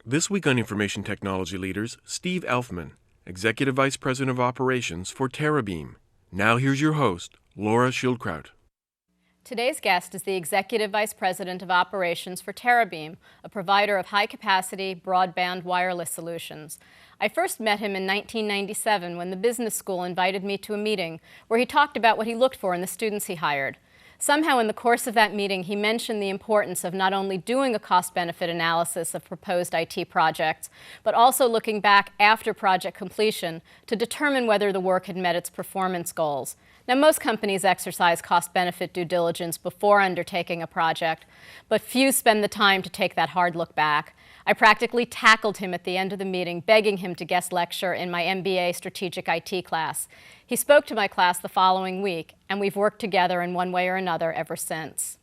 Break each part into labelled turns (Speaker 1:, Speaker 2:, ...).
Speaker 1: This week on Information Technology Leaders, Steve Elfman, Executive Vice President of Operations for Terabeam. Now here's your host, Laura Schildkraut.
Speaker 2: Today's guest is the Executive Vice President of Operations for Terabeam, a provider of high-capacity broadband wireless solutions. I first met him in 1997 when the business school invited me to a meeting where he talked about what he looked for in the students he hired. Somehow in the course of that meeting, he mentioned the importance of not only doing a cost-benefit analysis of proposed IT projects, but also looking back after project completion to determine whether the work had met its performance goals. Now, most companies exercise cost-benefit due diligence before undertaking a project, but few spend the time to take that hard look back. I practically tackled him at the end of the meeting, begging him to guest lecture in my MBA strategic IT class. He spoke to my class the following week, and we've worked together in one way or another ever since.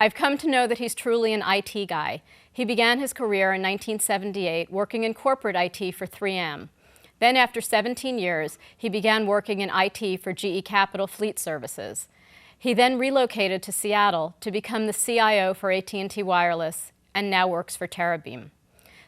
Speaker 2: I've come to know that he's truly an IT guy. He began his career in 1978 working in corporate IT for 3M. Then, after 17 years, he began working in IT for GE Capital Fleet Services. He then relocated to Seattle to become the CIO for AT&T Wireless and now works for Terabeam.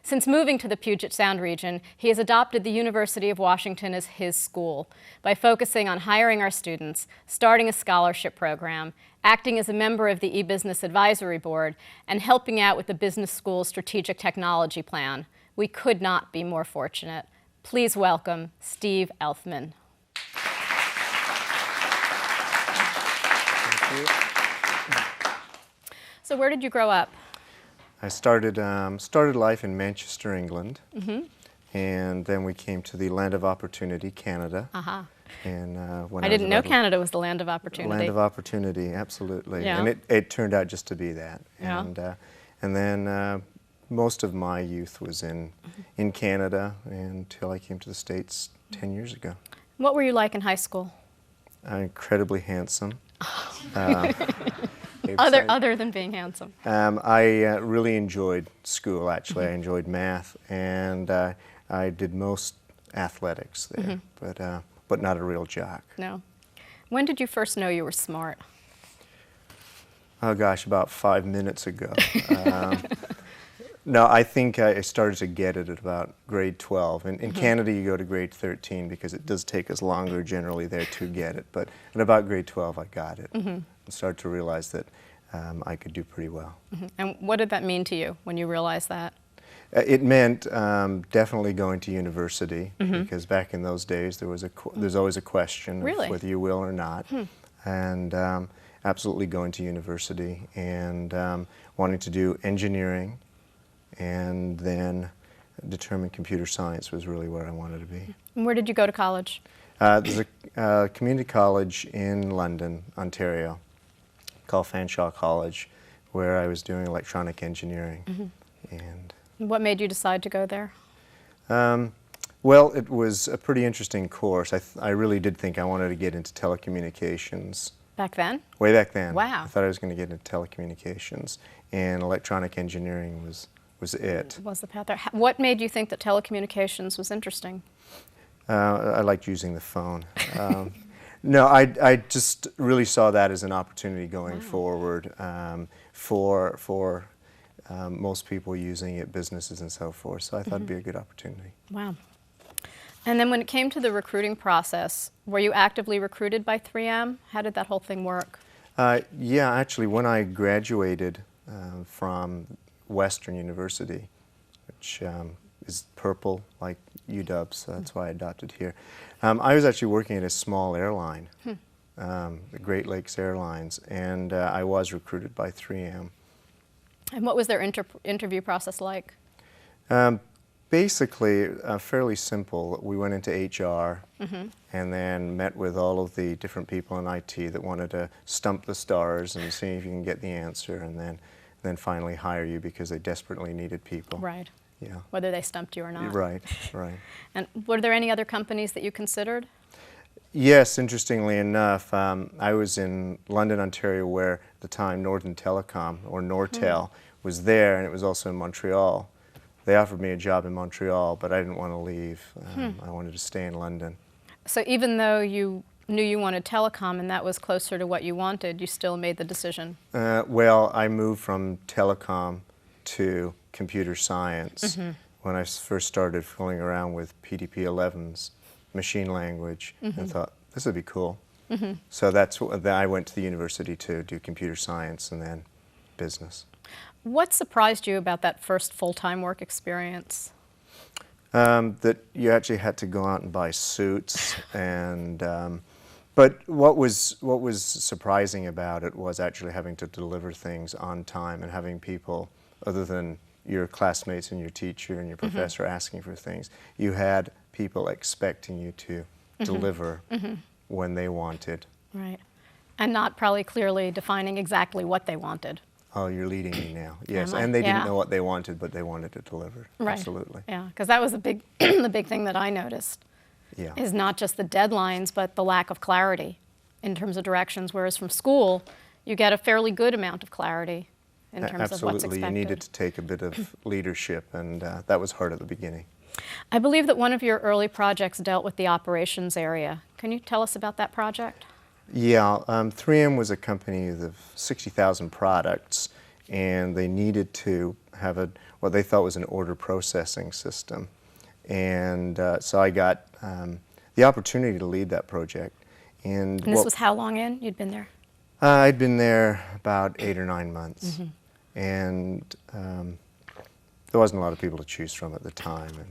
Speaker 2: Since moving to the Puget Sound region, he has adopted the University of Washington as his school by focusing on hiring our students, starting a scholarship program, acting as a member of the e-Business Advisory Board, and helping out with the business school's strategic technology plan. We could not be more fortunate. Please welcome Steve Elfman.
Speaker 3: Thank you.
Speaker 2: So where did you grow up?
Speaker 3: I started life in Manchester, England, and then we came to the land of opportunity, Canada. And when
Speaker 2: I didn't know Canada was the land of opportunity.
Speaker 3: Land of opportunity, absolutely.
Speaker 2: Yeah.
Speaker 3: And it turned out just to be that.
Speaker 2: Yeah.
Speaker 3: And then most of my youth was in Canada until I came to the States 10 years ago.
Speaker 2: What were you like in high school?
Speaker 3: Incredibly handsome.
Speaker 2: Other than being handsome.
Speaker 3: I really enjoyed school, actually. I enjoyed math, and I did most athletics there, but not a real jock.
Speaker 2: No. When did you first know you were smart?
Speaker 3: Oh gosh, about 5 minutes ago. No, I think I started to get it at about grade 12. In Canada, you go to grade 13 because it does take us longer generally there to get it. But at about grade 12, I got it. And started to realize that I could do pretty well.
Speaker 2: And what did that mean to you when you realized that?
Speaker 3: It meant definitely going to university because back in those days there's always a question of whether you will or not. And absolutely going to university and wanting to do engineering, and then determined computer science was really where I wanted to be.
Speaker 2: And where did you go to college?
Speaker 3: There's a community college in London, Ontario, called Fanshawe College, where I was doing electronic engineering. And
Speaker 2: what made you decide to go there?
Speaker 3: well, it was a pretty interesting course. I really did think I wanted to get into telecommunications.
Speaker 2: Back then?
Speaker 3: Way back then.
Speaker 2: Wow.
Speaker 3: I thought I was going to get into telecommunications, and electronic engineering was it.
Speaker 2: Was the path there? What made you think that telecommunications was interesting?
Speaker 3: I liked using the phone. No, I just really saw that as an opportunity going forward for most people using it, businesses and so forth. So I thought it'd be a good opportunity.
Speaker 2: Wow. And then when it came to the recruiting process, were you actively recruited by 3M? How did that whole thing work?
Speaker 3: Yeah, actually, when I graduated from Western University, which is purple like UW, so that's why I adopted here. I was actually working at a small airline, the Great Lakes Airlines, and I was recruited by 3M.
Speaker 2: And what was their interview process like?
Speaker 3: Basically, fairly simple. We went into HR and then met with all of the different people in IT that wanted to stump the stars and see if you can get the answer, and then finally hire you because they desperately needed people.
Speaker 2: Right.
Speaker 3: Yeah.
Speaker 2: Whether they stumped you or not.
Speaker 3: Right, right.
Speaker 2: And were there any other companies that you considered?
Speaker 3: Yes, interestingly enough, I was in London, Ontario, where at the time Northern Telecom, or Nortel, was there, and it was also in Montreal. They offered me a job in Montreal, but I didn't want to leave. I wanted to stay in London.
Speaker 2: So even though you knew you wanted telecom and that was closer to what you wanted, you still made the decision?
Speaker 3: Well, I moved from telecom to computer science when I first started fooling around with PDP-11's machine language and thought, this would be cool. So that's what I went to the university to do computer science and then business.
Speaker 2: What surprised you about that first full-time work experience?
Speaker 3: That you actually had to go out and buy suits, and but what was surprising about it was actually having to deliver things on time and having people other than your classmates and your teacher and your professor asking for things. You had people expecting you to deliver when they wanted.
Speaker 2: Right, and not probably clearly defining exactly what they wanted.
Speaker 3: Oh, you're leading me now. Yes, and they didn't know what they wanted, but they wanted to deliver.
Speaker 2: Right.
Speaker 3: Absolutely.
Speaker 2: Yeah, because that was the big, the big thing that I noticed.
Speaker 3: Yeah.
Speaker 2: Is not just the deadlines, but the lack of clarity in terms of directions. Whereas from school, you get a fairly good amount of clarity in terms of what's expected.
Speaker 3: Absolutely, you needed to take a bit of leadership, and that was hard at the beginning.
Speaker 2: I believe that one of your early projects dealt with the operations area. Can you tell us about that project?
Speaker 3: Yeah, 3M was a company of 60,000 products, and they needed to have what they thought was an order processing system. And so I got the opportunity to lead that project. And
Speaker 2: this was how long in? You'd been there?
Speaker 3: I'd been there about 8 or 9 months. And there wasn't a lot of people to choose from at the time. And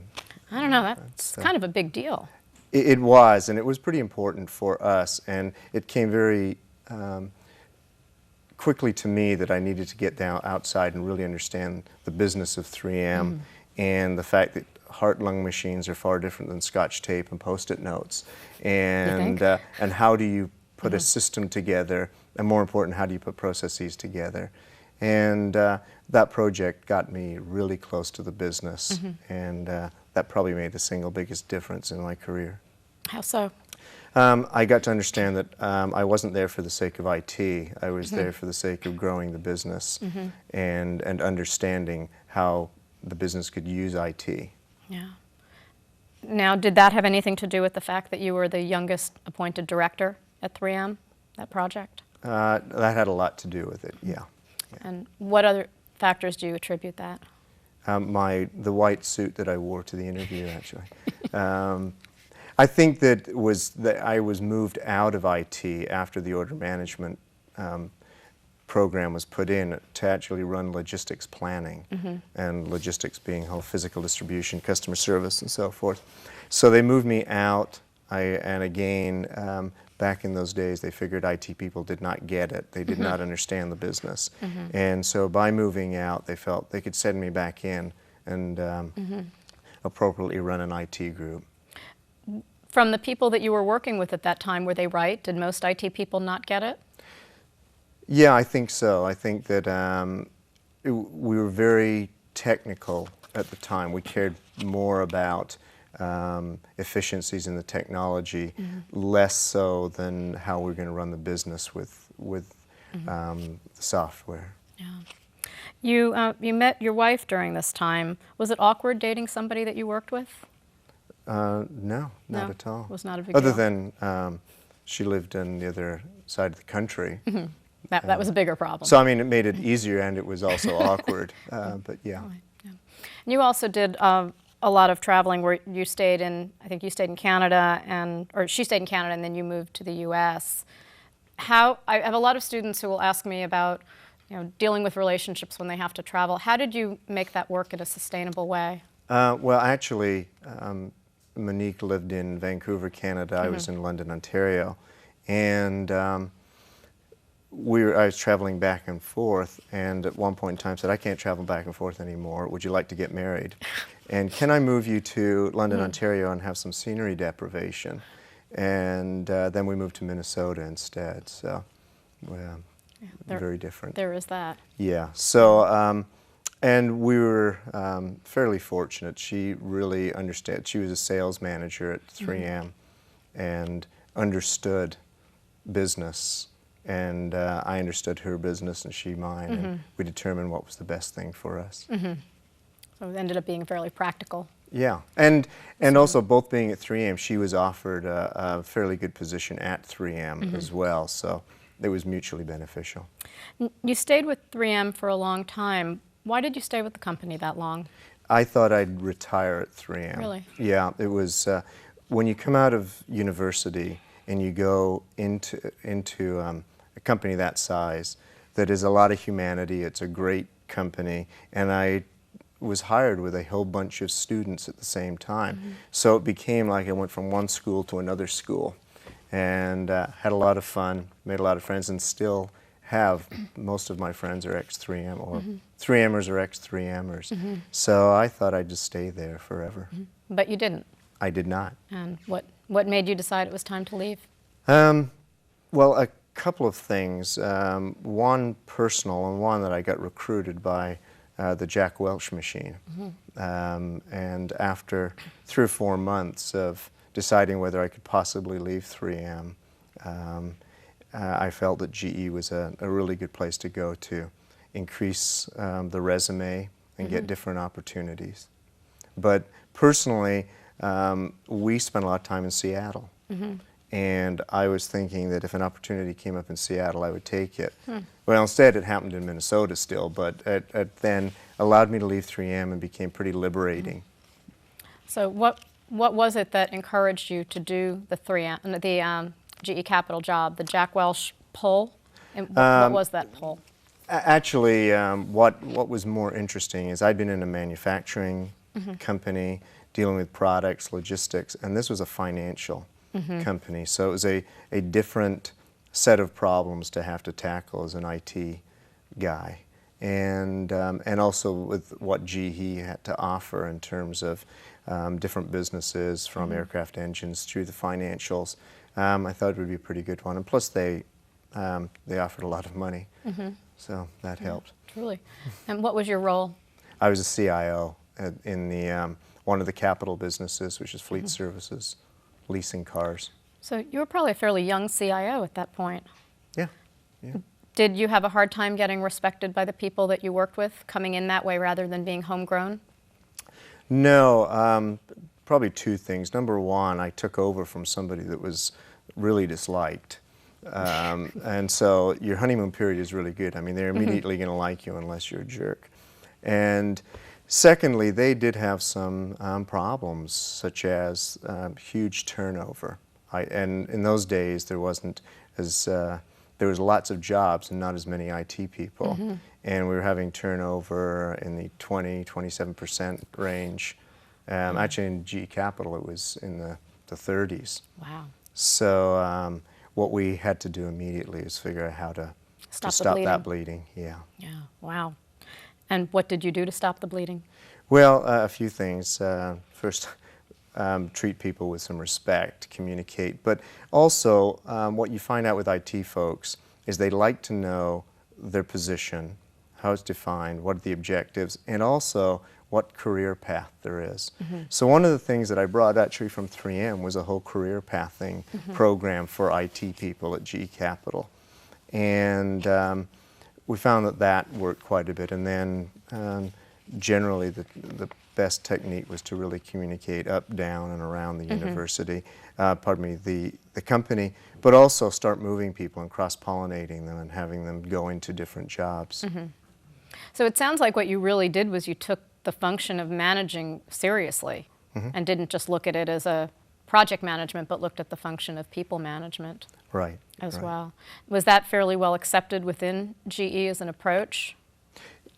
Speaker 2: I don't know, that's kind of a big deal.
Speaker 3: It was, and it was pretty important for us, and it came very quickly to me that I needed to get down outside and really understand the business of 3M and the fact that heart-lung machines are far different than Scotch tape and Post-it notes, and how do you put a system together, and more important, how do you put processes together. And that project got me really close to the business, and that probably made the single biggest difference in my career.
Speaker 2: How so?
Speaker 3: I got to understand that I wasn't there for the sake of IT. I was there for the sake of growing the business and understanding how the business could use IT.
Speaker 2: Yeah. Now, did that have anything to do with the fact that you were the youngest appointed director at 3M, that project?
Speaker 3: That had a lot to do with it, yeah.
Speaker 2: And what other factors do you attribute that?
Speaker 3: The white suit that I wore to the interview, actually. I think that I was moved out of IT after the order management program was put in to actually run logistics planning, and logistics being whole physical distribution, customer service, and so forth. So they moved me out, and again, back in those days, they figured IT people did not get it. They did not understand the business. And so by moving out, they felt they could send me back in and appropriately run an IT group.
Speaker 2: From the people that you were working with at that time, were they right? Did most IT people not get it?
Speaker 3: Yeah, I think so. I think that we were very technical at the time. We cared more about efficiencies in the technology, less so than how we're going to run the business with the software.
Speaker 2: Yeah. You met your wife during this time. Was it awkward dating somebody that you worked with?
Speaker 3: No, not at all.
Speaker 2: It was not a big
Speaker 3: Other
Speaker 2: deal.
Speaker 3: than she lived on the other side of the country.
Speaker 2: That was a bigger problem.
Speaker 3: So, I mean, it made it easier, and it was also awkward, but yeah.
Speaker 2: You also did a lot of traveling where you stayed in, I think you stayed in Canada, or she stayed in Canada, and then you moved to the U.S. I have a lot of students who will ask me about dealing with relationships when they have to travel. How did you make that work in a sustainable way?
Speaker 3: Well, actually, Monique lived in Vancouver, Canada. I was in London, Ontario, and I was traveling back and forth, and at one point in time said, I can't travel back and forth anymore. Would you like to get married? And can I move you to London, Ontario and have some scenery deprivation? And then we moved to Minnesota instead, so very different.
Speaker 2: There is that.
Speaker 3: Yeah, so, and we were fairly fortunate. She really understood. She was a sales manager at 3M and understood business. And I understood her business and she mine. And we determined what was the best thing for us.
Speaker 2: So it ended up being fairly practical.
Speaker 3: Yeah, and also both being at 3M, she was offered a fairly good position at 3M as well. So it was mutually beneficial.
Speaker 2: You stayed with 3M for a long time. Why did you stay with the company that long?
Speaker 3: I thought I'd retire at 3M.
Speaker 2: Really?
Speaker 3: Yeah, it was when you come out of university and you go into a company that size, that is a lot of humanity. It's a great company, and I was hired with a whole bunch of students at the same time. So it became like I went from one school to another school, and had a lot of fun, made a lot of friends, and still have. Most of my friends are ex-3M, or 3Mers or ex-3Mers. So I thought I'd just stay there forever.
Speaker 2: But you didn't.
Speaker 3: I did not.
Speaker 2: And what made you decide it was time to leave?
Speaker 3: Well, a couple of things. One personal, and one that I got recruited by the Jack Welch machine. And after 3 or 4 months of deciding whether I could possibly leave 3M, I felt that GE was a really good place to go to increase the resume and get different opportunities. But personally, we spent a lot of time in Seattle. And I was thinking that if an opportunity came up in Seattle, I would take it. Well, instead it happened in Minnesota still, but it then allowed me to leave 3M and became pretty liberating.
Speaker 2: So what was it that encouraged you to do the GE Capital job, the Jack Welch pull? And what was that pull?
Speaker 3: Actually, what was more interesting is I'd been in a manufacturing company dealing with products, logistics, and this was a financial company. So it was a different set of problems to have to tackle as an IT guy. And also with what GE had to offer in terms of different businesses, from aircraft engines through the financials. I thought it would be a pretty good one. And plus they offered a lot of money, so that helped.
Speaker 2: Truly. And what was your role?
Speaker 3: I was a CIO in the one of the capital businesses, which is fleet services, leasing cars.
Speaker 2: So you were probably a fairly young CIO at that point.
Speaker 3: Yeah.
Speaker 2: Did you have a hard time getting respected by the people that you worked with, coming in that way rather than being homegrown?
Speaker 3: No, probably 2 things. Number one, I took over from somebody that was really disliked. And so your honeymoon period is really good. I mean, they're immediately going to like you unless you're a jerk. And secondly, they did have some problems, such as huge turnover. And in those days, there wasn't as there was lots of jobs and not as many IT people. And we were having turnover in the 27% range. Actually, in GE Capital, it was in the 30s.
Speaker 2: Wow.
Speaker 3: So what we had to do immediately is figure out how to stop that bleeding. Yeah.
Speaker 2: Wow. And what did you do to stop the bleeding?
Speaker 3: Well, a few things. First, treat people with some respect, communicate. But also, what you find out with IT folks is they like to know their position, how it's defined, what are the objectives, and also what career path there is. So one of the things that I brought actually from 3M was a whole career pathing program for IT people at GE Capital. And we found that worked quite a bit. And then generally the best technique was to really communicate up, down, and around the university, the company, but also start moving people and cross-pollinating them and having them go into different jobs.
Speaker 2: So it sounds like what you really did was you took the function of managing seriously and didn't just look at it as a project management, but looked at the function of people management as well. Was that fairly well accepted within GE as an approach?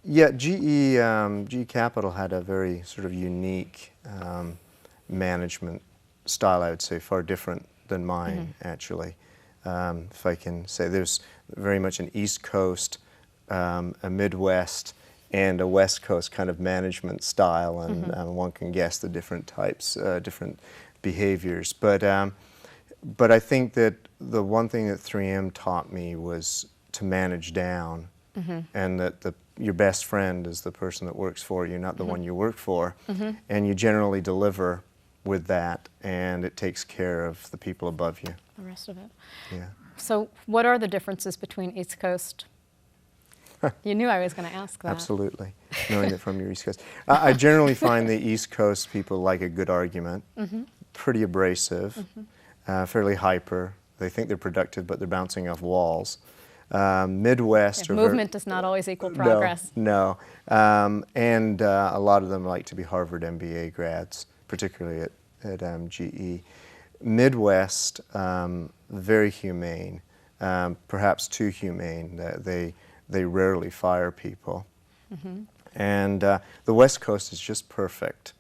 Speaker 3: Yeah, GE Capital had a very sort of unique management style, I would say, far different than mine, actually. If I can say, there's very much an East Coast, a Midwest, and a West Coast kind of management style, and one can guess the different types, different behaviors. But I think that the one thing that 3M taught me was to manage down, and that your best friend is the person that works for you, not the one you work for, and you generally deliver with that, and it takes care of the people above you.
Speaker 2: The rest of it.
Speaker 3: Yeah.
Speaker 2: So what are the differences between East Coast? You knew I was going to ask that.
Speaker 3: Absolutely, knowing it from your East Coast. I generally find the East Coast people like a good argument, pretty abrasive, fairly hyper. They think they're productive, but they're bouncing off walls. Midwest.
Speaker 2: Movement does not always equal progress.
Speaker 3: No. And a lot of them like to be Harvard MBA grads, particularly at GE. Midwest, very humane, perhaps too humane. They rarely fire people. And the West Coast is just perfect.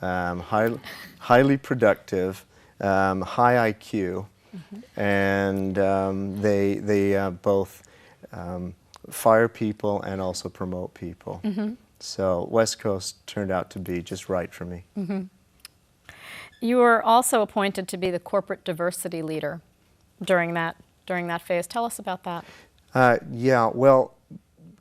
Speaker 3: Highly productive, high IQ, and they both fire people and also promote people. So West Coast turned out to be just right for me.
Speaker 2: You were also appointed to be the corporate diversity leader during that phase. Tell us about that.
Speaker 3: Yeah, well,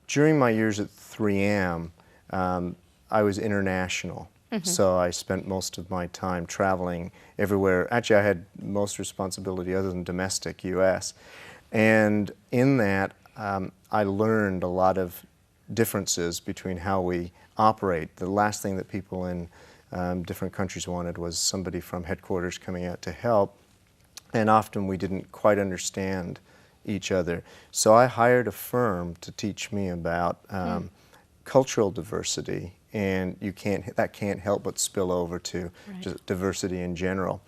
Speaker 3: during my years at 3M, I was international. So I spent most of my time traveling everywhere. Actually, I had most responsibility other than domestic U.S. And in that, I learned a lot of differences between how we operate. The last thing that people in different countries wanted was somebody from headquarters coming out to help, and often we didn't quite understand each other. So I hired a firm to teach me about cultural diversity, and that can't help but spill over to just diversity in general.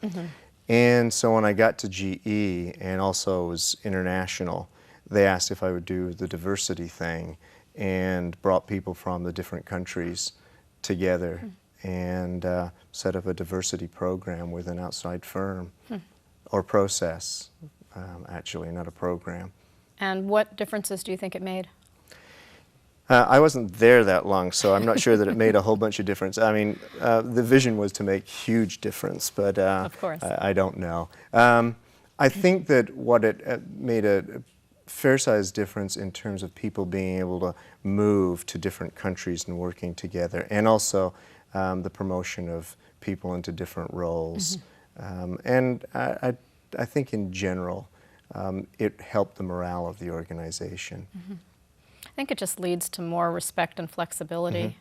Speaker 3: And so when I got to GE and also was international, they asked if I would do the diversity thing and brought people from the different countries together and set up a diversity program with an outside firm, or process, actually, not a program.
Speaker 2: And what differences do you think it made?
Speaker 3: I wasn't there that long, so I'm not sure that it made a whole bunch of difference. I mean, the vision was to make huge difference, but
Speaker 2: of course.
Speaker 3: I don't know. I think that what it made a fair-sized difference in terms of people being able to move to different countries and working together, and also the promotion of people into different roles. And I think in general, it helped the morale of the organization.
Speaker 2: I think it just leads to more respect and flexibility.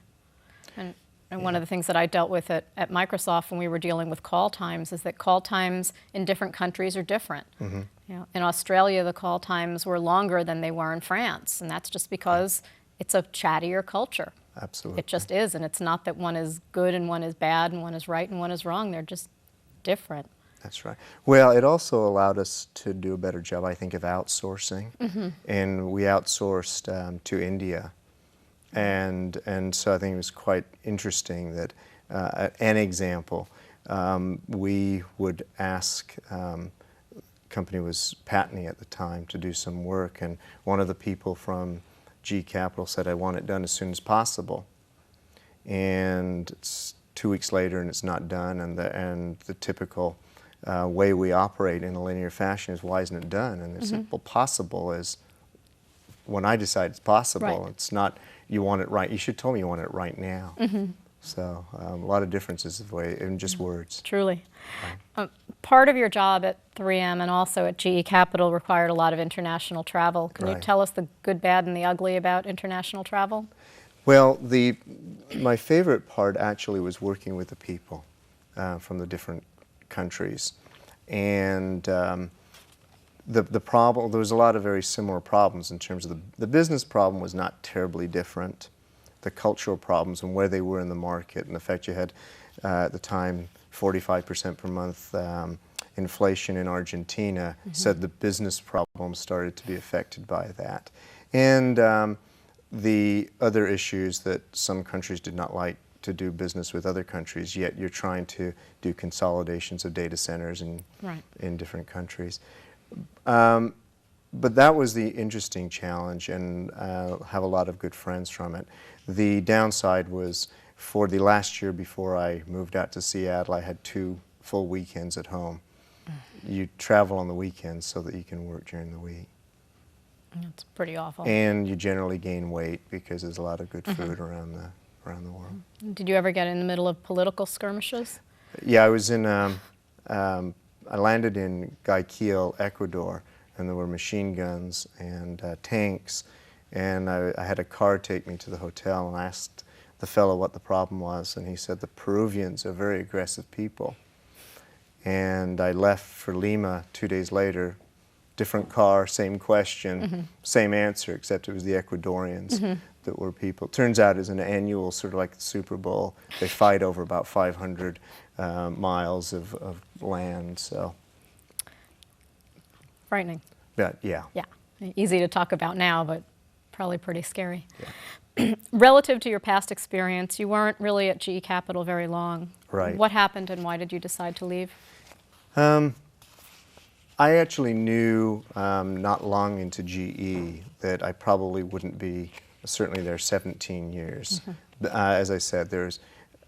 Speaker 2: And one of the things that I dealt with at Microsoft when we were dealing with call times is that call times in different countries are different. You know, in Australia, the call times were longer than they were in France, and that's just because it's a chattier culture.
Speaker 3: Absolutely.
Speaker 2: It just is, and it's not that one is good and one is bad and one is right and one is wrong. They're just different. That's
Speaker 3: right. Well, it also allowed us to do a better job, I think, of outsourcing. And we outsourced to India. And so I think it was quite interesting that, an example, we would ask, company was Patney at the time, to do some work, and one of the people from G Capital said, I want it done as soon as possible. And it's 2 weeks later and it's not done, and the typical way we operate in a linear fashion is, why isn't it done? And they said, well, possible is when I decide it's possible. It's not, you want it right. You should tell me you want it right now. So a lot of differences in just words.
Speaker 2: Truly. Part of your job at 3M and also at GE Capital required a lot of international travel. Can you tell us the good, bad, and the ugly about international travel?
Speaker 3: Well, my favorite part actually was working with the people from the different countries. And the problem, there was a lot of very similar problems in terms of the business problem was not terribly different. The cultural problems and where they were in the market, and the fact you had at the time 45% per month inflation in Argentina, said the business problems started to be affected by that. And the other issues that some countries did not like to do business with other countries, yet you're trying to do consolidations of data centers in different countries. But that was the interesting challenge, and have a lot of good friends from it. The downside was, for the last year before I moved out to Seattle, I had 2 full weekends at home. You travel on the weekends so that you can work during the week.
Speaker 2: That's pretty awful.
Speaker 3: And you generally gain weight because there's a lot of good food around the world.
Speaker 2: Did you ever get in the middle of political skirmishes?
Speaker 3: Yeah, I was in, I landed in Guayaquil, Ecuador, and there were machine guns and tanks, and I had a car take me to the hotel, and I asked the fellow what the problem was, and he said the Peruvians are very aggressive people. And I left for Lima 2 days later, different car, same question, same answer, except it was the Ecuadorians that were people. Turns out it's an annual, sort of like the Super Bowl. They fight over about 500 miles of land, so.
Speaker 2: Frightening.
Speaker 3: But, yeah.
Speaker 2: Yeah, easy to talk about now, but probably pretty scary.
Speaker 3: Yeah.
Speaker 2: Relative to your past experience, you weren't really at GE Capital very long.
Speaker 3: Right.
Speaker 2: What happened and why did you decide to leave?
Speaker 3: I actually knew not long into GE that I probably wouldn't be certainly there 17 years. As I said,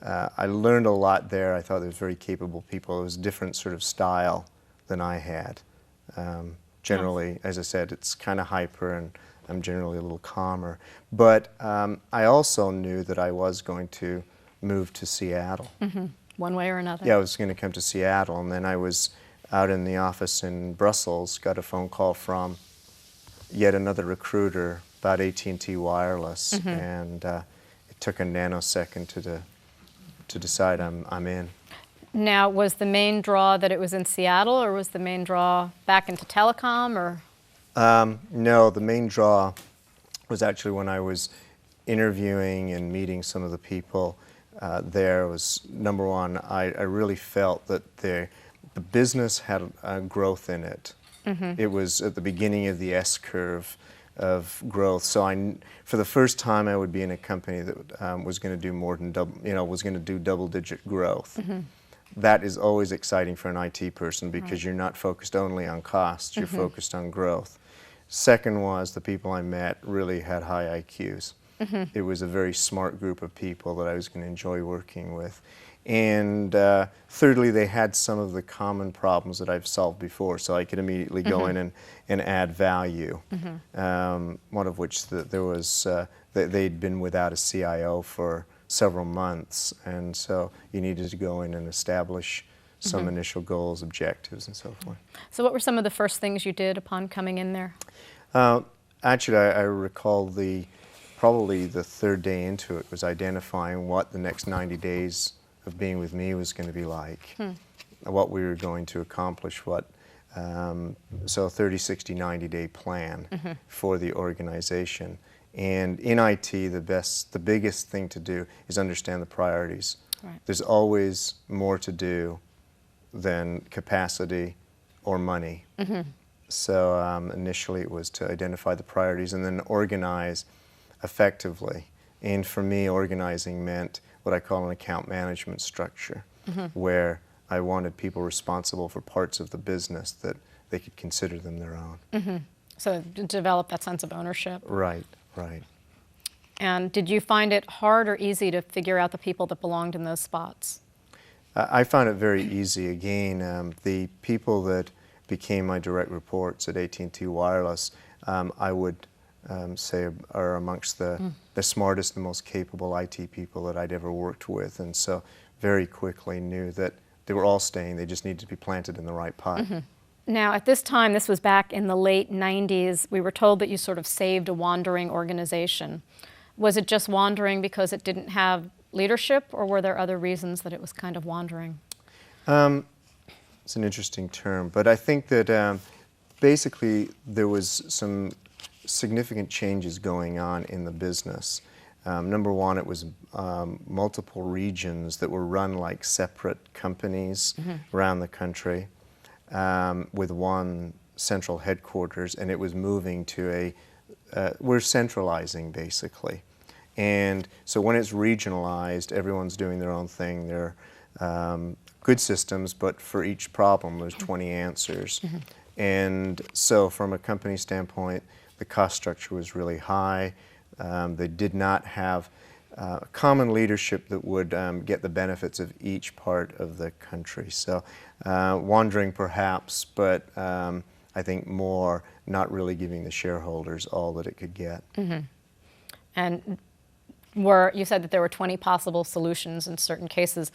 Speaker 3: I learned a lot there. I thought there was very capable people. It was a different sort of style than I had. Generally, as I said, it's kind of hyper, and I'm generally a little calmer. But I also knew that I was going to move to Seattle.
Speaker 2: One way or another.
Speaker 3: Yeah, I was going to come to Seattle, and then I was out in the office in Brussels, got a phone call from yet another recruiter about AT&T Wireless, and it took a nanosecond to decide I'm in.
Speaker 2: Now, was the main draw that it was in Seattle, or was the main draw back into telecom, or?
Speaker 3: No, the main draw was actually when I was interviewing and meeting some of the people there. Was number one, I really felt that the business had growth in it. It was at the beginning of the S-curve of growth. So for the first time, I would be in a company that was going to do more than was going to do double-digit growth. That is always exciting for an IT person because you're not focused only on costs, you're focused on growth. Second was the people I met really had high IQs. It was a very smart group of people that I was going to enjoy working with. And thirdly, they had some of the common problems that I've solved before, so I could immediately go in and add value. One of which they'd been without a CIO for several months, and so you needed to go in and establish some initial goals, objectives, and so forth.
Speaker 2: So what were some of the first things you did upon coming in there?
Speaker 3: Actually, I recall probably the third day into it was identifying what the next 90 days of being with me was going to be like, what we were going to accomplish, so a 30, 60, 90-day plan for the organization. And in IT, the biggest thing to do is understand the priorities.
Speaker 2: Right.
Speaker 3: There's always more to do than capacity or money. So initially it was to identify the priorities and then organize effectively. And for me, organizing meant what I call an account management structure, where I wanted people responsible for parts of the business that they could consider them their own.
Speaker 2: So to develop that sense of ownership.
Speaker 3: Right, right.
Speaker 2: And did you find it hard or easy to figure out the people that belonged in those spots?
Speaker 3: I found it very easy. Again, the people that became my direct reports at AT&T Wireless, I would say are amongst the smartest and most capable IT people that I'd ever worked with, and so very quickly knew that they were all staying, they just needed to be planted in the right pot.
Speaker 2: Now, at this time, this was back in the late 90s, we were told that you sort of saved a wandering organization. Was it just wandering because it didn't have leadership, or were there other reasons that it was kind of wandering?
Speaker 3: It's an interesting term, but I think that basically there was some significant changes going on in the business. Number one, it was multiple regions that were run like separate companies around the country with one central headquarters, and it was moving to we're centralizing basically. And so when it's regionalized, everyone's doing their own thing. They're good systems, but for each problem there's 20 answers. And so from a company standpoint, the cost structure was really high. They did not have common leadership that would get the benefits of each part of the country. So wandering perhaps, but I think more not really giving the shareholders all that it could get.
Speaker 2: And you said that there were 20 possible solutions in certain cases.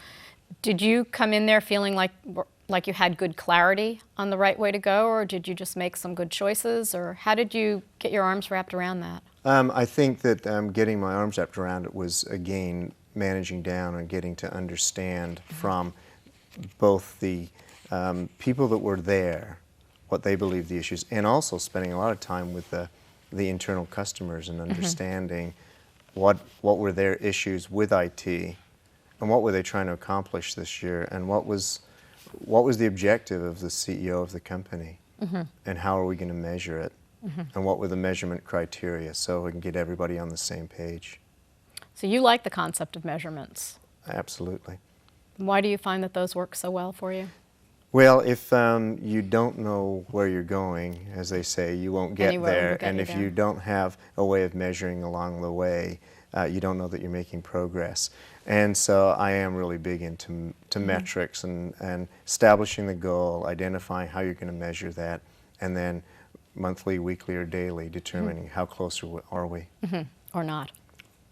Speaker 2: Did you come in there feeling like you had good clarity on the right way to go, or did you just make some good choices, or how did you get your arms wrapped around that?
Speaker 3: I think that getting my arms wrapped around it was, again, managing down and getting to understand from both the people that were there what they believe the issues, and also spending a lot of time with the internal customers and understanding what were their issues with IT, and what were they trying to accomplish this year, and what was the objective of the CEO of the company, and how are we going to measure it, and what were the measurement criteria, so we can get everybody on the same page.
Speaker 2: So you like the concept of measurements?
Speaker 3: Absolutely.
Speaker 2: Why do you find that those work so well for you?
Speaker 3: Well, if you don't know where you're going, as they say, you won't get there. And if you don't have a way of measuring along the way, you don't know that you're making progress. And so I am really big into metrics and establishing the goal, identifying how you're going to measure that, and then monthly, weekly, or daily determining how close are we.
Speaker 2: Or not.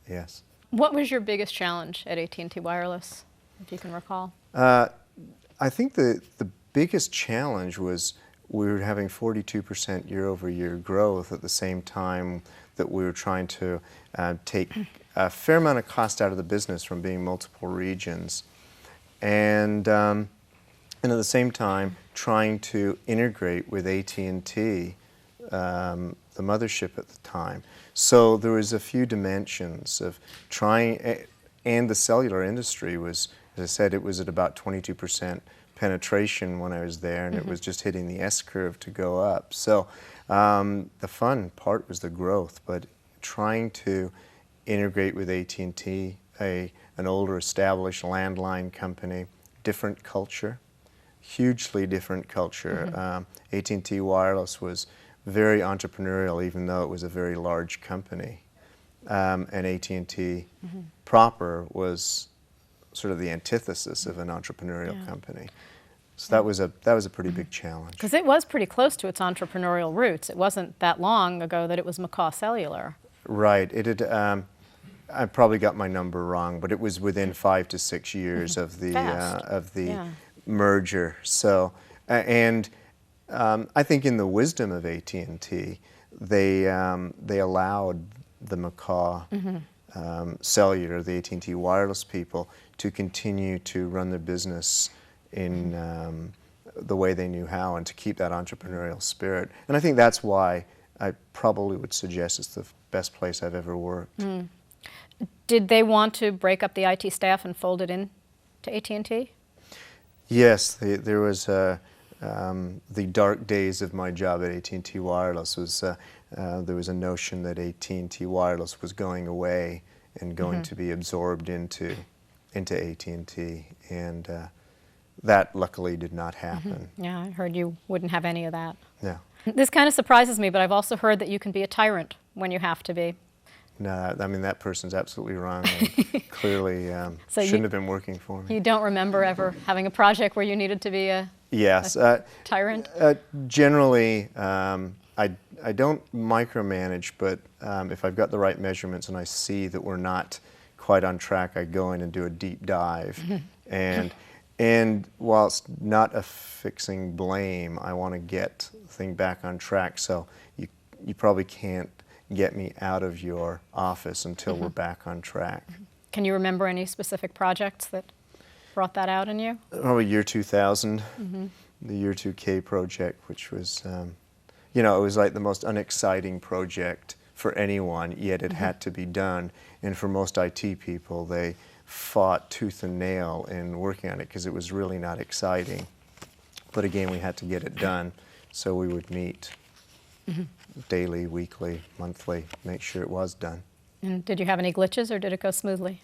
Speaker 3: Yes.
Speaker 2: What was your biggest challenge at AT&T Wireless, if you can recall?
Speaker 3: I think the biggest challenge was we were having 42% year-over-year growth at the same time that we were trying to take a fair amount of cost out of the business from being multiple regions, and at the same time trying to integrate with AT&T, the mothership at the time. So there was a few dimensions of trying, and the cellular industry was, as I said, it was at about 22% penetration when I was there, and it was just hitting the S-curve to go up. So the fun part was the growth, but trying to integrate with AT&T, an older established landline company, different culture, hugely different culture. AT&T Wireless was very entrepreneurial, even though it was a very large company. And AT&T proper was sort of the antithesis of an entrepreneurial company. So that was a pretty big challenge.
Speaker 2: Because it was pretty close to its entrepreneurial roots. It wasn't that long ago that it was McCaw Cellular.
Speaker 3: Right. It had. I probably got my number wrong, but it was within 5 to 6 years of the merger. So, and I think in the wisdom of AT&T, they allowed the McCaw Cellular, the AT&T Wireless people, to continue to run their business in the way they knew how, and to keep that entrepreneurial spirit. And I think that's why I probably would suggest it's the best place I've ever worked.
Speaker 2: Did they want to break up the IT staff and fold it in to AT&T?
Speaker 3: Yes, there was the dark days of my job at AT&T Wireless was there was a notion that AT&T Wireless was going away and going to be absorbed into AT&T, and that luckily did not happen.
Speaker 2: Yeah, I heard you wouldn't have any of that.
Speaker 3: No.
Speaker 2: This kind of surprises me, but I've also heard that you can be a tyrant when you have to be.
Speaker 3: No, I mean, that person's absolutely wrong, and clearly
Speaker 2: So
Speaker 3: shouldn't have been working for me.
Speaker 2: You don't remember ever having a project where you needed to be a tyrant?
Speaker 3: Generally, I don't micromanage, but if I've got the right measurements and I see that we're not quite on track, I go in and do a deep dive. And whilst not affixing blame, I want to get the thing back on track. So you probably can't get me out of your office until we're back on track.
Speaker 2: Can you remember any specific projects that brought that out in you?
Speaker 3: Probably year 2000, the year 2K project, which was, you know, it was like the most unexciting project for anyone, yet it had to be done. And for most IT people, they fought tooth and nail in working on it because it was really not exciting. But again, we had to get it done, so we would meet daily, weekly, monthly, make sure it was done.
Speaker 2: And did you have any glitches, or did it go smoothly?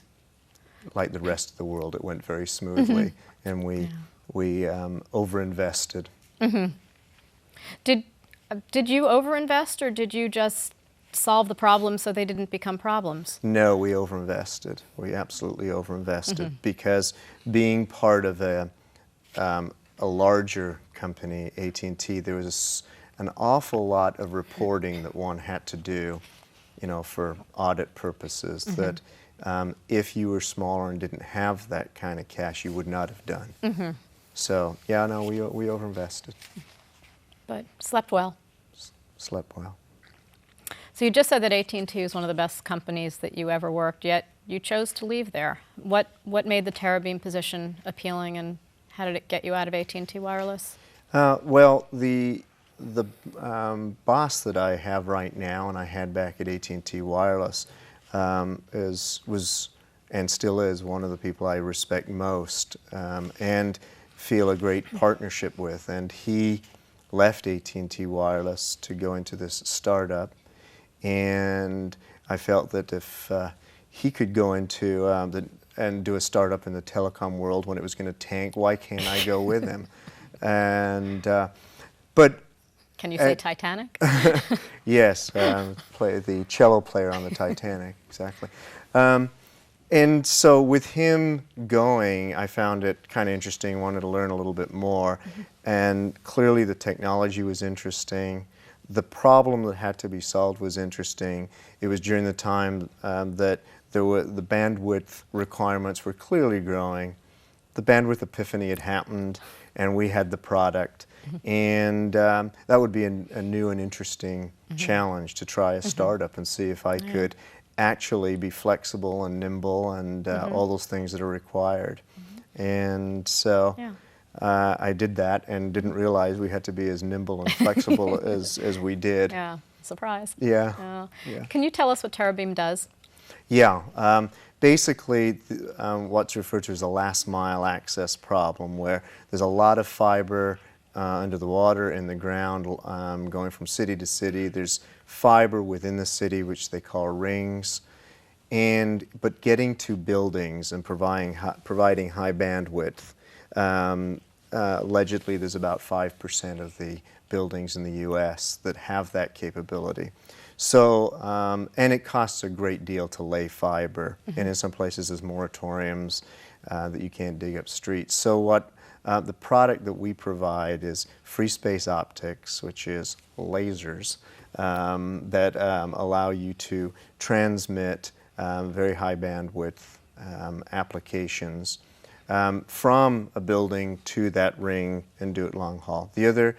Speaker 3: Like the rest of the world, it went very smoothly, and we overinvested.
Speaker 2: Did you overinvest, or did you just solve the problems so they didn't become problems?
Speaker 3: No, we overinvested. We absolutely overinvested because being part of a larger company, AT&T, there was an awful lot of reporting that one had to do, you know, for audit purposes that if you were smaller and didn't have that kind of cash, you would not have done. So, yeah, no, we overinvested.
Speaker 2: But slept well.
Speaker 3: Slept well.
Speaker 2: So you just said that AT&T is one of the best companies that you ever worked, yet you chose to leave there. What made the Terabeam position appealing, and how did it get you out of AT&T Wireless?
Speaker 3: Well, the the boss that I have right now, and I had back at AT&T Wireless, was and still is one of the people I respect most and feel a great partnership with. And he left AT&T Wireless to go into this startup, and I felt that if he could go into and do a startup in the telecom world when it was going to tank, why can't I go with him? And but
Speaker 2: can you say Titanic?
Speaker 3: Yes, play the cello player on the Titanic, exactly. And so with him going, I found it kind of interesting, wanted to learn a little bit more, and clearly the technology was interesting. The problem that had to be solved was interesting. It was during the time that the bandwidth requirements were clearly growing. The bandwidth epiphany had happened, and we had the product. And that would be a new and interesting challenge, to try a startup and see if I could actually be flexible and nimble and all those things that are required. And so I did that and didn't realize we had to be as nimble and flexible as we did.
Speaker 2: Yeah, surprise.
Speaker 3: Yeah. Yeah.
Speaker 2: Can you tell us what Terabeam does?
Speaker 3: Yeah. Basically, what's referred to as a last mile access problem, where there's a lot of fiber under the water, in the ground, going from city to city. There's fiber within the city, which they call rings, but getting to buildings and providing high bandwidth. Allegedly, there's about 5% of the buildings in the U.S. that have that capability. So, and it costs a great deal to lay fiber, and in some places there's moratoriums that you can't dig up streets. So what the product that we provide is free space optics, which is lasers that allow you to transmit very high bandwidth applications from a building to that ring and do it long haul. The other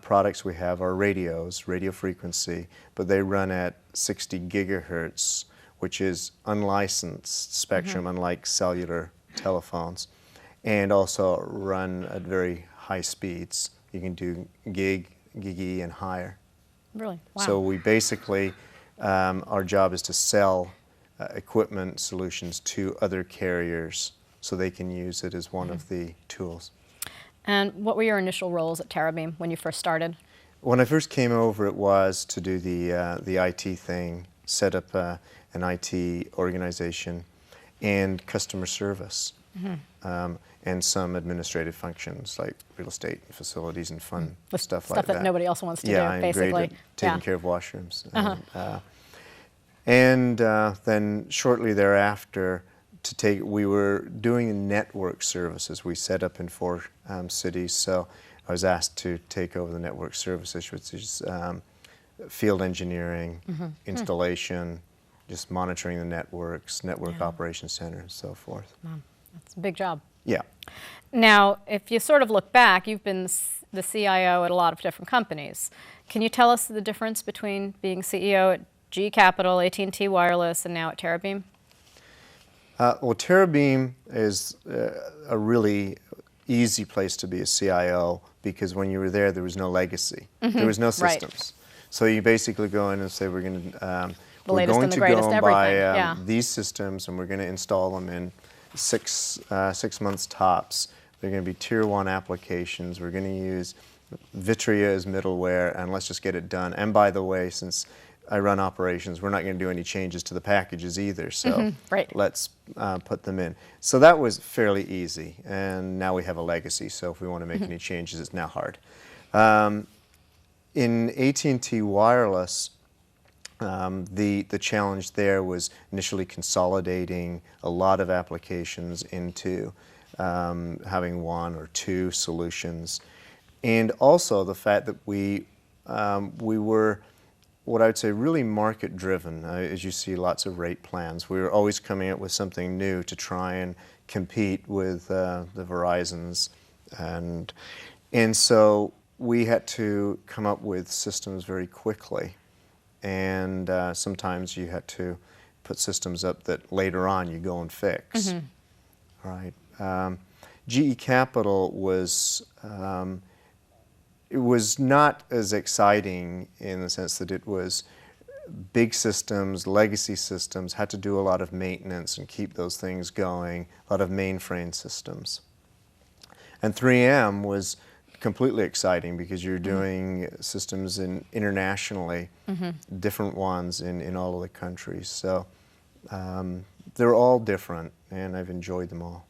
Speaker 3: products we have are radios, radio frequency, but they run at 60 gigahertz, which is unlicensed spectrum, unlike cellular telephones, and also run at very high speeds. You can do gig-E and higher.
Speaker 2: Really? Wow.
Speaker 3: So we basically, our job is to sell equipment solutions to other carriers so they can use it as one of the tools.
Speaker 2: And what were your initial roles at Terabeam when you first started?
Speaker 3: When I first came over, it was to do the IT thing, set up an IT organization, and customer service, and some administrative functions like real estate and facilities and fun stuff like that.
Speaker 2: Stuff that nobody else wants to do,
Speaker 3: I'm
Speaker 2: basically.
Speaker 3: great at taking care of washrooms. And then shortly thereafter, we were doing network services. We set up in 4 cities, so I was asked to take over the network services, which is field engineering, installation, just monitoring the networks, network operations center, and so forth.
Speaker 2: Wow, that's a big job.
Speaker 3: Yeah.
Speaker 2: Now, if you sort of look back, you've been the CIO at a lot of different companies. Can you tell us the difference between being CEO at GE Capital, AT&T Wireless, and now at Terabeam?
Speaker 3: Well, Terabeam is a really easy place to be a CIO, because when you were there was no legacy. There was no systems. So you basically go in and say, we're going to go and buy these systems, and we're going to install them in 6 months tops. They're going to be tier 1 applications. We're going to use Vitria as middleware, and let's just get it done. And by the way, since I run operations, we're not going to do any changes to the packages either, so let's put them in. So that was fairly easy, and now we have a legacy, so if we want to make any changes, it's now hard. In AT&T Wireless, the challenge there was initially consolidating a lot of applications into having 1 or 2 solutions, and also the fact that we were, what I would say, really market-driven. As you see, lots of rate plans. We were always coming up with something new to try and compete with the Verizons, and so we had to come up with systems very quickly, and sometimes you had to put systems up that later on you go and fix. Right. GE Capital was it was not as exciting in the sense that it was big systems, legacy systems, had to do a lot of maintenance and keep those things going, a lot of mainframe systems. And 3M was completely exciting because you're doing systems internationally, different ones in all of the countries. So they're all different, and I've enjoyed them all.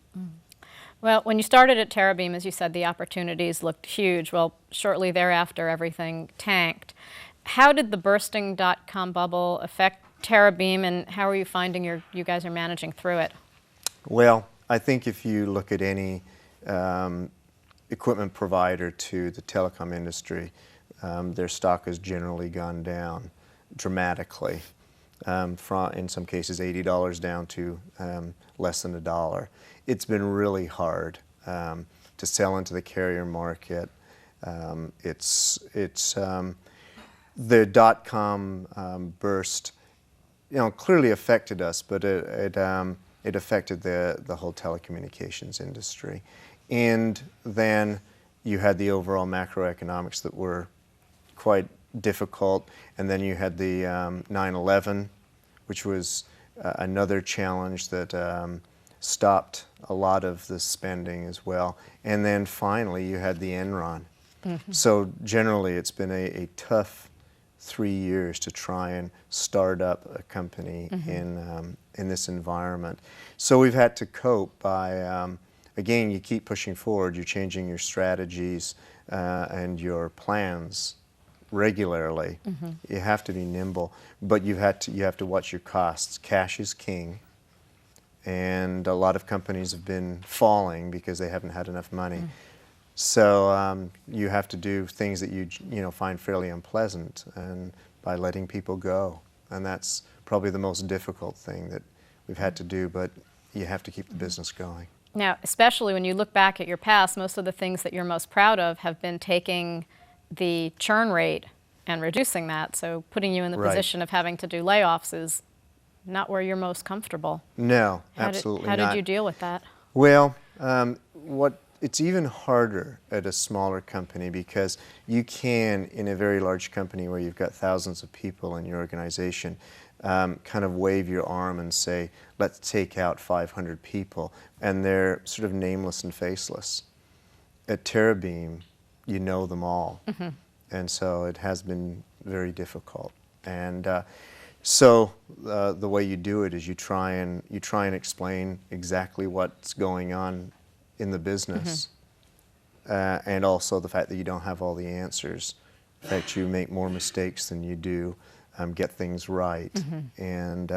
Speaker 2: Well, when you started at Terabeam, as you said, the opportunities looked huge. Well, shortly thereafter, everything tanked. How did the bursting dot-com bubble affect Terabeam, and how are you finding you guys are managing through it?
Speaker 3: Well, I think if you look at any equipment provider to the telecom industry, their stock has generally gone down dramatically, from, in some cases, $80 down to less than $1. It's been really hard to sell into the carrier market. The dot-com burst, clearly affected us, but it affected the whole telecommunications industry. And then you had the overall macroeconomics that were quite difficult, and then you had the 9/11, which was another challenge that stopped a lot of the spending as well. And then finally you had the Enron. So generally it's been a tough 3 years to try and start up a company in this environment. So we've had to cope by, again, you keep pushing forward, you're changing your strategies and your plans regularly. You have to be nimble, but you have to watch your costs. Cash is king, and a lot of companies have been falling because they haven't had enough money. So you have to do things that you find fairly unpleasant, and by letting people go, and that's probably the most difficult thing that we've had to do. But you have to keep the business going.
Speaker 2: Now, especially when you look back at your past, most of the things that you're most proud of have been taking the churn rate and reducing that. So putting you in the position of having to do layoffs is not where you're most comfortable.
Speaker 3: No, absolutely not.
Speaker 2: How did you deal with that?
Speaker 3: Well, it's even harder at a smaller company, because you can, in a very large company where you've got thousands of people in your organization, kind of wave your arm and say, let's take out 500 people, and they're sort of nameless and faceless. At Terabeam, you know them all, and so it has been very difficult. And so the way you do it is you try and explain exactly what's going on in the business, and also the fact that you don't have all the answers, that you make more mistakes than you do get things right, and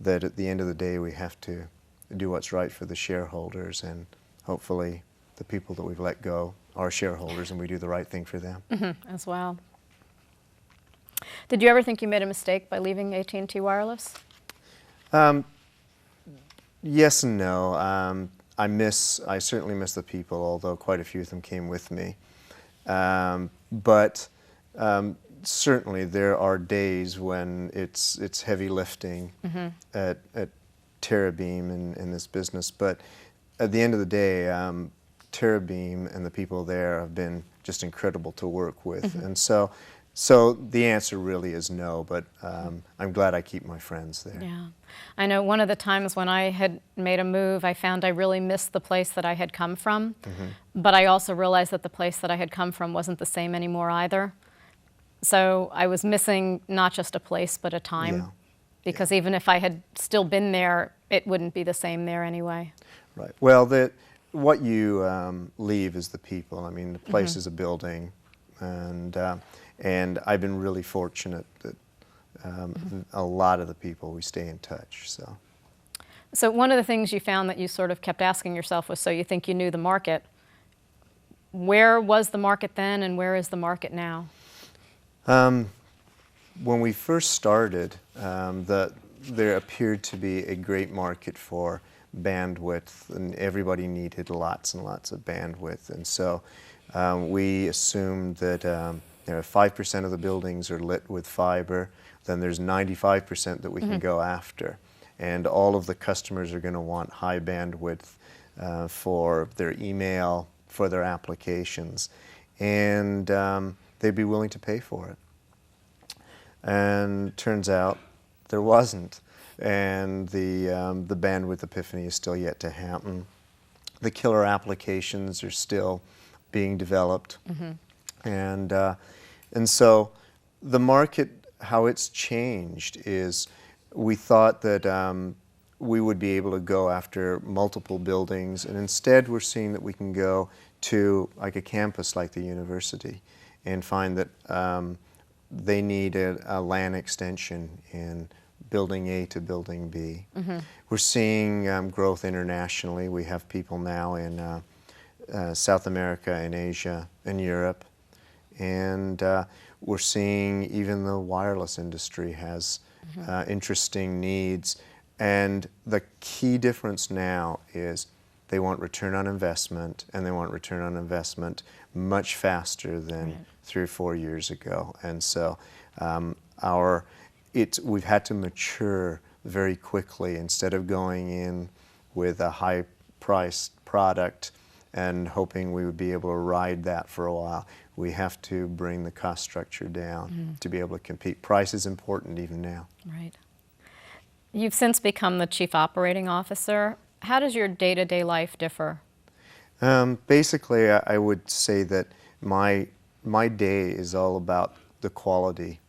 Speaker 3: that at the end of the day we have to do what's right for the shareholders, and hopefully the people that we've let go are shareholders and we do the right thing for them.
Speaker 2: As well. Did you ever think you made a mistake by leaving AT&T Wireless?
Speaker 3: Yes and no. I certainly miss the people, although quite a few of them came with me. But certainly there are days when it's heavy lifting at Terabeam in this business. But at the end of the day, Terabeam and the people there have been just incredible to work with. And so the answer really is no, but I'm glad I keep my friends there.
Speaker 2: Yeah. I know one of the times when I had made a move, I found I really missed the place that I had come from, but I also realized that the place that I had come from wasn't the same anymore either. So I was missing not just a place, but a time, because even if I had still been there, it wouldn't be the same there anyway.
Speaker 3: Right. Well, what you leave is the people. I mean, the place is a building, and I've been really fortunate that a lot of the people, we stay in touch. So
Speaker 2: one of the things you found that you sort of kept asking yourself was, so you think you knew the market. Where was the market then, and where is the market now?
Speaker 3: When we first started, there appeared to be a great market for bandwidth, and everybody needed lots and lots of bandwidth. And so we assumed that 5% of the buildings are lit with fiber, then there's 95% that we can go after. And all of the customers are going to want high bandwidth for their email, for their applications. and they'd be willing to pay for it. And turns out there wasn't, and the bandwidth epiphany is still yet to happen. The killer applications are still being developed, and so the market, how it's changed is we thought that we would be able to go after multiple buildings, and instead we're seeing that we can go to like a campus like the university and find that they need a LAN extension in building A to building B. We're seeing growth internationally. We have people now in South America and Asia and Europe, and we're seeing even the wireless industry has interesting needs. And the key difference now is they want return on investment, and they want return on investment much faster than 3 or 4 years ago. And so we've had to mature very quickly. Instead of going in with a high-priced product and hoping we would be able to ride that for a while, we have to bring the cost structure down to be able to compete. Price is important even now.
Speaker 2: Right. You've since become the Chief Operating Officer. How does your day-to-day life differ?
Speaker 3: Basically, I would say that my day is all about the quality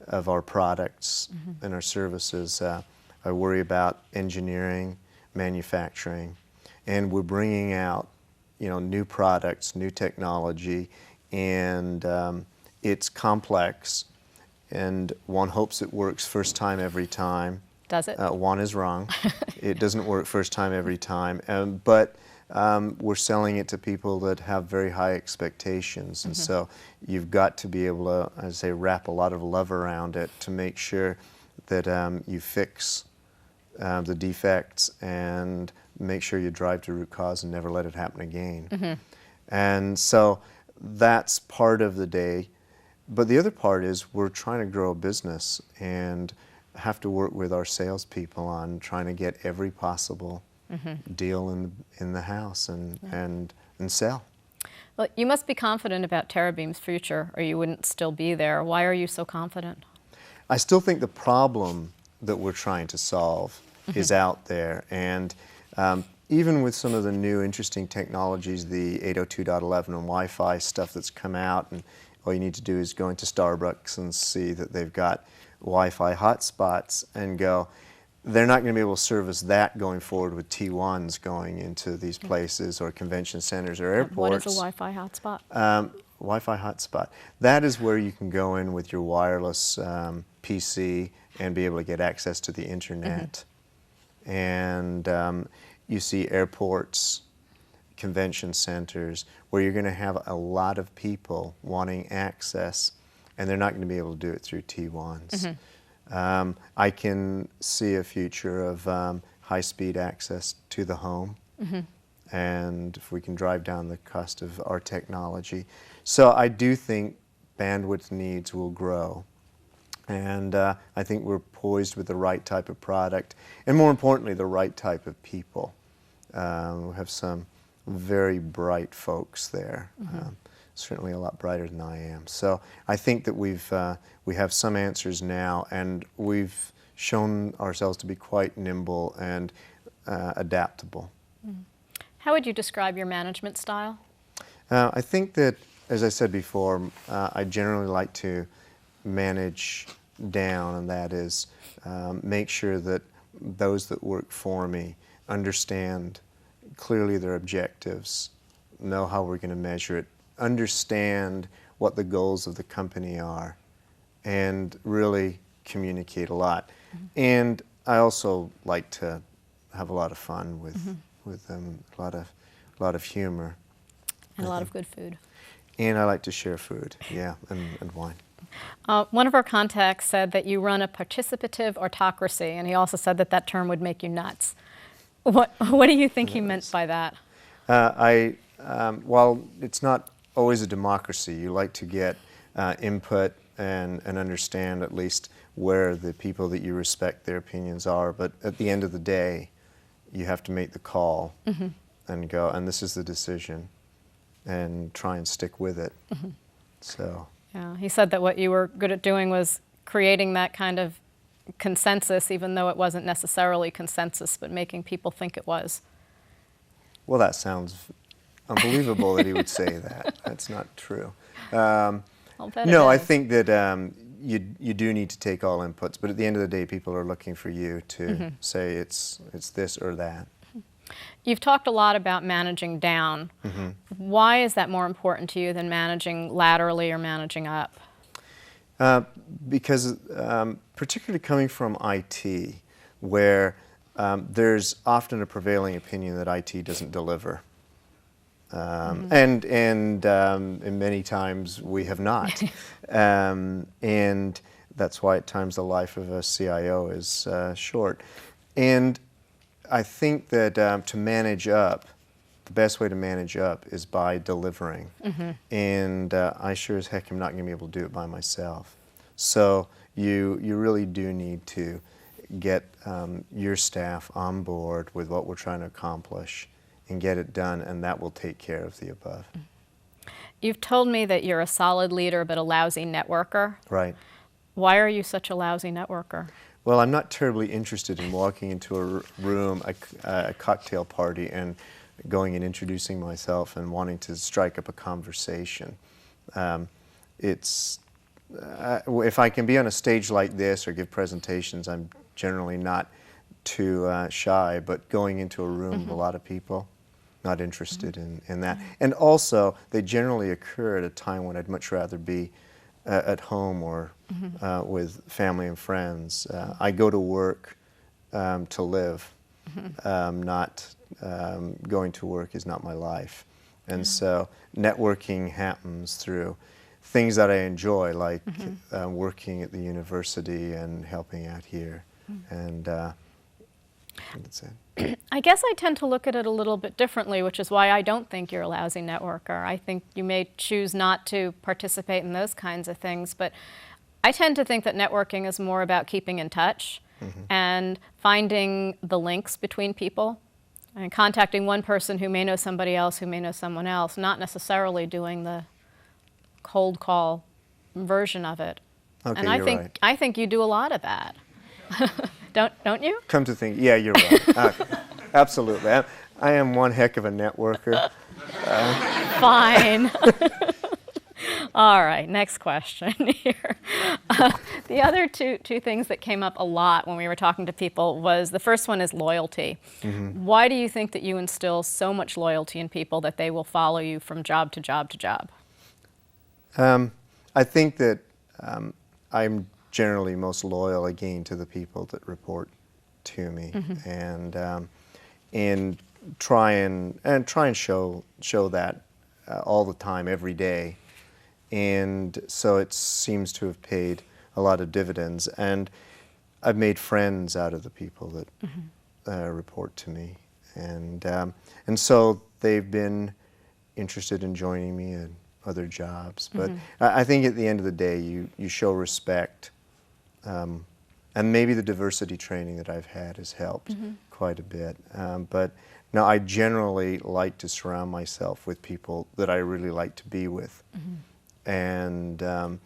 Speaker 3: of our products and our services. I worry about engineering, manufacturing, and we're bringing out, new products, new technology, and it's complex, and one hopes it works first time every time.
Speaker 2: Does it?
Speaker 3: One is wrong. It doesn't work first time every time, but we're selling it to people that have very high expectations, and so you've got to be able to, as I say, wrap a lot of love around it to make sure that you fix the defects and make sure you drive to root cause and never let it happen again. And so that's part of the day, but the other part is we're trying to grow a business and have to work with our salespeople on trying to get every possible deal in the house and sell.
Speaker 2: Well, you must be confident about Terabeam's future, or you wouldn't still be there. Why are you so confident? I
Speaker 3: still think the problem that we're trying to solve is out there, and even with some of the new interesting technologies, the 802.11 and Wi-Fi stuff that's come out, and all you need to do is go into Starbucks and see that they've got Wi-Fi hotspots and go, they're not going to be able to service that going forward with T1s going into these places or convention centers or airports.
Speaker 2: What is a Wi-Fi hotspot?
Speaker 3: Wi-Fi hotspot. That is where you can go in with your wireless PC and be able to get access to the internet. And you see airports, convention centers, where you're going to have a lot of people wanting access, and they're not going to be able to do it through T1s. I can see a future of high-speed access to the home, and if we can drive down the cost of our technology. So I do think bandwidth needs will grow, and I think we're poised with the right type of product, and more importantly, the right type of people. We have some very bright folks there. Certainly a lot brighter than I am. So I think that we have some answers now, and we've shown ourselves to be quite nimble and adaptable.
Speaker 2: How would you describe your management style?
Speaker 3: I think that, as I said before, I generally like to manage down, and that is make sure that those that work for me understand clearly their objectives, know how we're going to measure it, understand what the goals of the company are, and really communicate a lot. And I also like to have a lot of fun with them, a lot of humor.
Speaker 2: And a lot of good food.
Speaker 3: And I like to share food, yeah, and wine.
Speaker 2: One of our contacts said that you run a participative autocracy, and he also said that that term would make you nuts. What do you think he meant by that?
Speaker 3: While it's not always a democracy, you like to get input and understand at least where the people that you respect their opinions are, but at the end of the day, you have to make the call and go, and this is the decision. and try and stick with it. So.
Speaker 2: Yeah, he said that what you were good at doing was creating that kind of consensus, even though it wasn't necessarily consensus, but making people think it was.
Speaker 3: Well, that sounds unbelievable that he would say that. That's not true. No, I think that you do need to take all inputs, but at the end of the day, people are looking for you to say it's this or that.
Speaker 2: You've talked a lot about managing down. Why is that more important to you than managing laterally or managing up?
Speaker 3: Because particularly coming from IT, where there's often a prevailing opinion that IT doesn't deliver. And many times we have not. And that's why at times the life of a CIO is short. And I think that to manage up, the best way to manage up is by delivering. And I sure as heck am not going to be able to do it by myself. So you really do need to get your staff on board with what we're trying to accomplish and get it done, and that will take care of the above.
Speaker 2: You've told me that you're a solid leader but a lousy networker.
Speaker 3: Right.
Speaker 2: Why are you such a lousy networker?
Speaker 3: Well, I'm not terribly interested in walking into a room, a cocktail party, and going and introducing myself and wanting to strike up a conversation. If I can be on a stage like this or give presentations, I'm generally not too shy, but going into a room with a lot of people, not interested in that. And also, they generally occur at a time when I'd much rather be at home or with family and friends. I go to work to live, not going to work is not my life. And so networking happens through things that I enjoy, like working at the university and helping out here. And that's it.
Speaker 2: I guess I tend to look at it a little bit differently, which is why I don't think you're a lousy networker. I think you may choose not to participate in those kinds of things, but I tend to think that networking is more about keeping in touch and finding the links between people and contacting one person who may know somebody else who may know someone else, not necessarily doing the cold call version of it.
Speaker 3: Okay,
Speaker 2: and I
Speaker 3: you're
Speaker 2: think
Speaker 3: right.
Speaker 2: I think you do a lot of that. Don't you?
Speaker 3: Come to think, yeah, you're right. Absolutely. I am one heck of a networker.
Speaker 2: Fine. All right, next question here. The other two things that came up a lot when we were talking to people was, the first one is loyalty. Why do you think that you instill so much loyalty in people that they will follow you from job to job to job?
Speaker 3: I think that I'm generally most loyal, again, to the people that report to me, and try and show that all the time, every day. And so it seems to have paid a lot of dividends. And I've made friends out of the people that report to me. And so they've been interested in joining me in other jobs. But I think at the end of the day, you show respect. And maybe the diversity training that I've had has helped quite a bit. But no, I generally like to surround myself with people that I really like to be with. And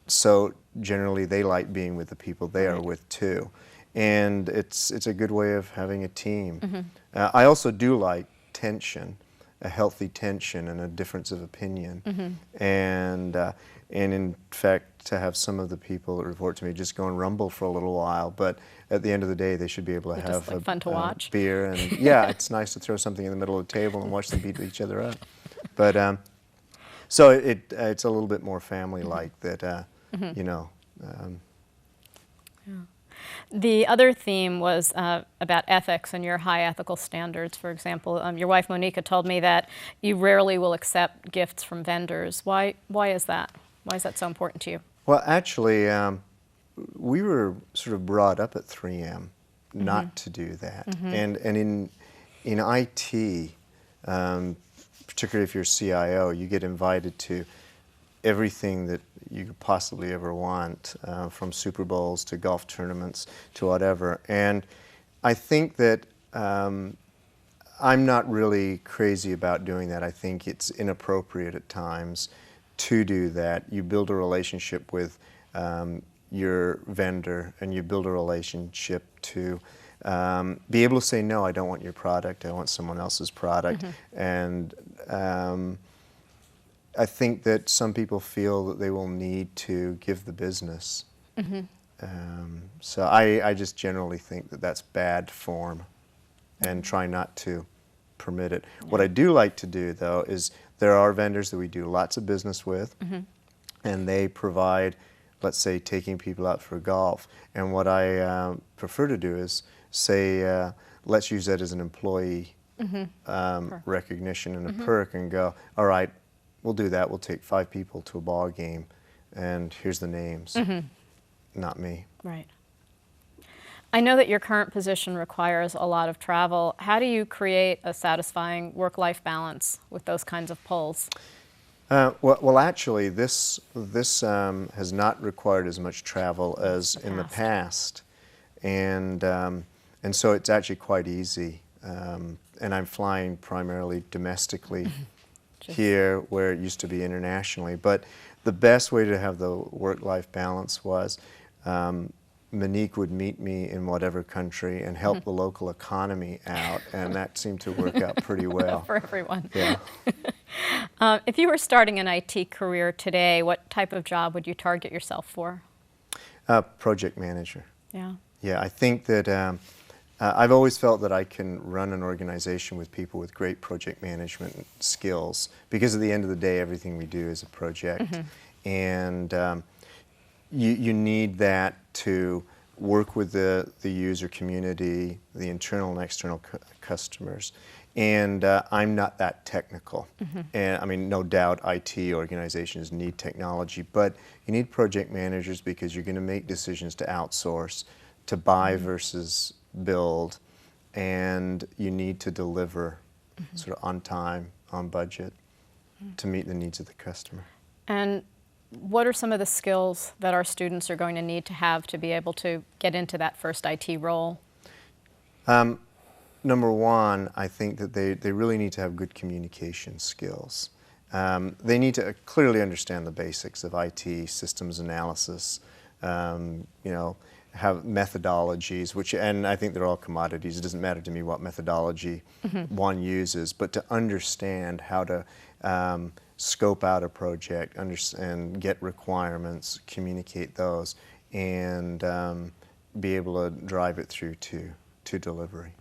Speaker 3: so generally they like being with the people they are with too. And it's a good way of having a team. I also do like tension, a healthy tension and a difference of opinion. And in fact, to have some of the people that report to me just go and rumble for a little while, but at the end of the day, they should be able to have
Speaker 2: just, like, fun to watch.
Speaker 3: Beer. And yeah, it's nice to throw something in the middle of the table and watch them beat each other up. But so it's a little bit more family-like that, you know.
Speaker 2: The other theme was about ethics and your high ethical standards. For example, your wife Monica told me that you rarely will accept gifts from vendors. Why is that? Why is that so important to you?
Speaker 3: Well, actually, we were sort of brought up at 3M not to do that. And in IT, particularly if you're CIO, you get invited to everything that you could possibly ever want, from Super Bowls to golf tournaments to whatever. And I think that I'm not really crazy about doing that. I think it's inappropriate at times to do that. You build a relationship with your vendor, and you build a relationship to be able to say, no, I don't want your product, I want someone else's product. And I think that some people feel that they will need to give the business. So I just generally think that that's bad form and try not to permit it. What I do like to do, though, is there are vendors that we do lots of business with, and they provide, let's say, taking people out for golf. And what I prefer to do is say, let's use that as an employee recognition and a perk, and go, all right, we'll do that. We'll take 5 people to a ball game, and here's the names. Not me.
Speaker 2: Right. I know that your current position requires a lot of travel. How do you create a satisfying work-life balance with those kinds of pulls?
Speaker 3: Well, actually, this has not required as much travel as in the past, and so it's actually quite easy. And I'm flying primarily domestically here, where it used to be internationally. But the best way to have the work-life balance was Monique would meet me in whatever country and help the local economy out, and that seemed to work out pretty well.
Speaker 2: For everyone.
Speaker 3: Yeah.
Speaker 2: If you were starting an IT career today, what type of job would you target yourself for?
Speaker 3: Project manager.
Speaker 2: Yeah.
Speaker 3: Yeah, I think that I've always felt that I can run an organization with people with great project management skills, because at the end of the day, everything we do is a project. And you need that to work with the user community, the internal and external customers. And I'm not that technical. And I mean, no doubt IT organizations need technology, but you need project managers because you're going to make decisions to outsource, to buy versus build, and you need to deliver sort of on time, on budget, to meet the needs of the customer.
Speaker 2: And what are some of the skills that our students are going to need to have to be able to get into that first IT role?
Speaker 3: Number one, I think that they really need to have good communication skills. They need to clearly understand the basics of IT, systems analysis, you know, have methodologies, and I think they're all commodities. It doesn't matter to me what methodology one uses, but to understand how to scope out a project, and get requirements, communicate those, and be able to drive it through to delivery.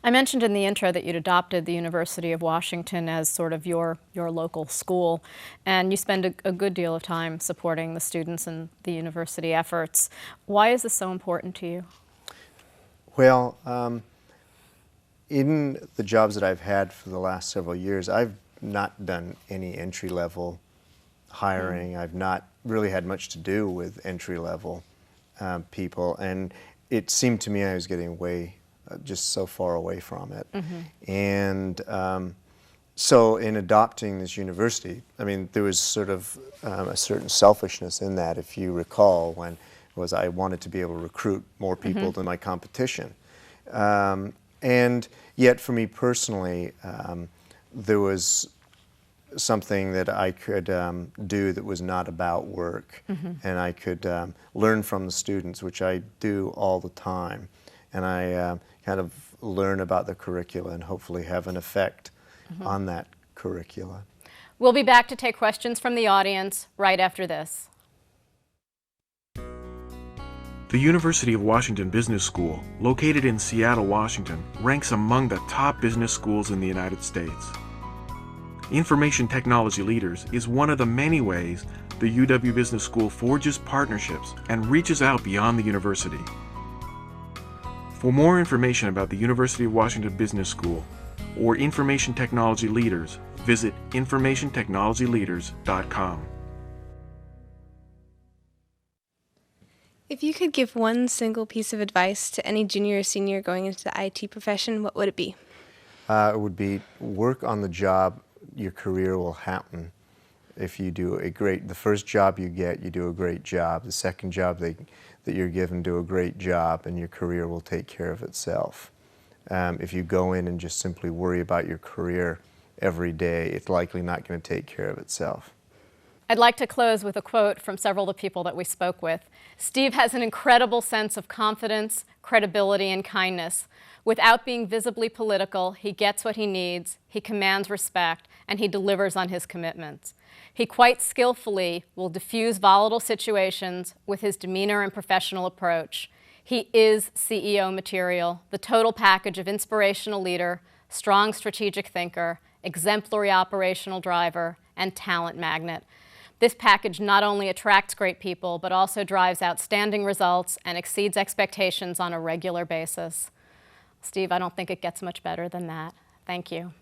Speaker 2: I mentioned in the intro that you'd adopted the University of Washington as sort of your local school, and you spend a good deal of time supporting the students and the university efforts. Why is this so important to you?
Speaker 3: Well, in the jobs that I've had for the last several years, I've not done any entry-level hiring. I've not really had much to do with entry-level people, and it seemed to me I was getting just so far away from it. And so in adopting this university, I mean, there was sort of a certain selfishness in that, if you recall, when I wanted to be able to recruit more people than my competition. And yet for me personally, there was something that I could do that was not about work, and I could learn from the students, which I do all the time. And I kind of learn about the curricula and hopefully have an effect on that curricula.
Speaker 2: We'll be back to take questions from the audience right after this.
Speaker 1: The University of Washington Business School, located in Seattle, Washington, ranks among the top business schools in the United States. Information Technology Leaders is one of the many ways the UW Business School forges partnerships and reaches out beyond the university. For more information about the University of Washington Business School or Information Technology Leaders, visit informationtechnologyleaders.com.
Speaker 4: If you could give one single piece of advice to any junior or senior going into the IT profession, what would it be?
Speaker 3: It would be work on the job. Your career will happen if you do the first job you get, you do a great job. The second job that you're given, do a great job, and your career will take care of itself. If you go in and just simply worry about your career every day, it's likely not going to take care of itself.
Speaker 2: I'd like to close with a quote from several of the people that we spoke with. Steve has an incredible sense of confidence, credibility, and kindness. Without being visibly political, he gets what he needs, he commands respect, and he delivers on his commitments. He quite skillfully will diffuse volatile situations with his demeanor and professional approach. He is CEO material, the total package of inspirational leader, strong strategic thinker, exemplary operational driver, and talent magnet. This package not only attracts great people, but also drives outstanding results and exceeds expectations on a regular basis. Steve, I don't think it gets much better than that. Thank you.